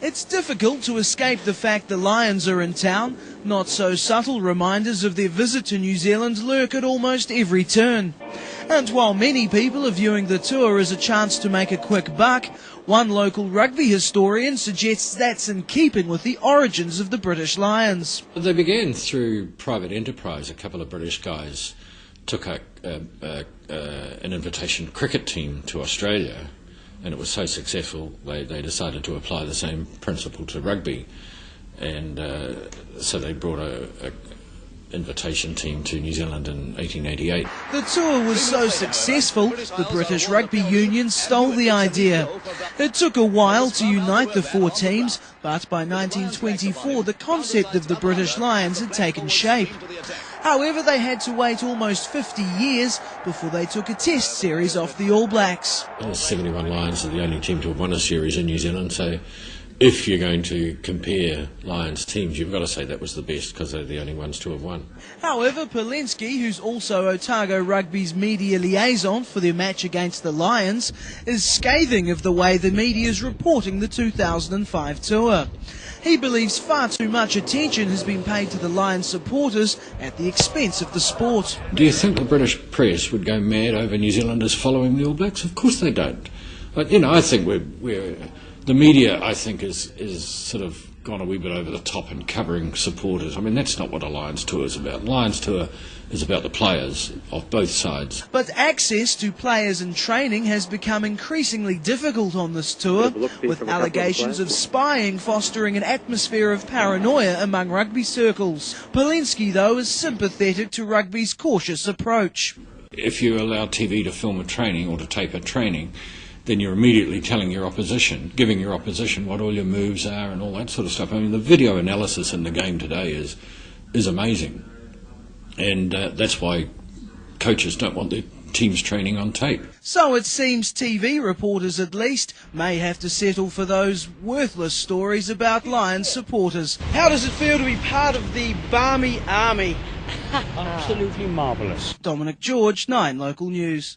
It's difficult to escape the fact the Lions are in town. Not so subtle reminders of their visit to New Zealand lurk at almost every turn. And while many people are viewing the tour as a chance to make a quick buck, one local rugby historian suggests that's in keeping with the origins of the British Lions. They began through private enterprise. A couple of British guys took an invitation cricket team to Australia, and it was so successful they decided to apply the same principle to rugby, and so they brought a invitation team to New Zealand in 1888. The tour was so successful, the British Rugby Union stole the idea. It took a while to unite the four teams, but by 1924 the concept of the British Lions had taken shape. However, they had to wait almost 50 years before they took a test series off the All Blacks. The 71 Lions are the only team to have won a series in New Zealand, so if you're going to compare Lions teams, you've got to say that was the best because they're the only ones to have won. However, Palenski, who's also Otago Rugby's media liaison for their match against the Lions, is scathing of the way the media is reporting the 2005 tour. He believes far too much attention has been paid to the Lions supporters at the expense of the sport. Do you think the British press would go mad over New Zealanders following the All Blacks? Of course they don't. But, I think the media, I think, is sort of gone a wee bit over the top in covering supporters. I mean, that's not what a Lions tour is about. Lions tour is about the players of both sides. But access to players and training has become increasingly difficult on this tour, with allegations of spying fostering an atmosphere of paranoia among rugby circles. Palenski, though, is sympathetic to rugby's cautious approach. If you allow TV to film a training or to tape a training, then you're immediately telling your opposition, giving your opposition what all your moves are and all that sort of stuff. I mean, the video analysis in the game today is amazing. And that's why coaches don't want their teams training on tape. So it seems TV reporters, at least, may have to settle for those worthless stories about Lions supporters. How does it feel to be part of the Barmy Army? Absolutely marvellous. Dominic George, 9 Local News.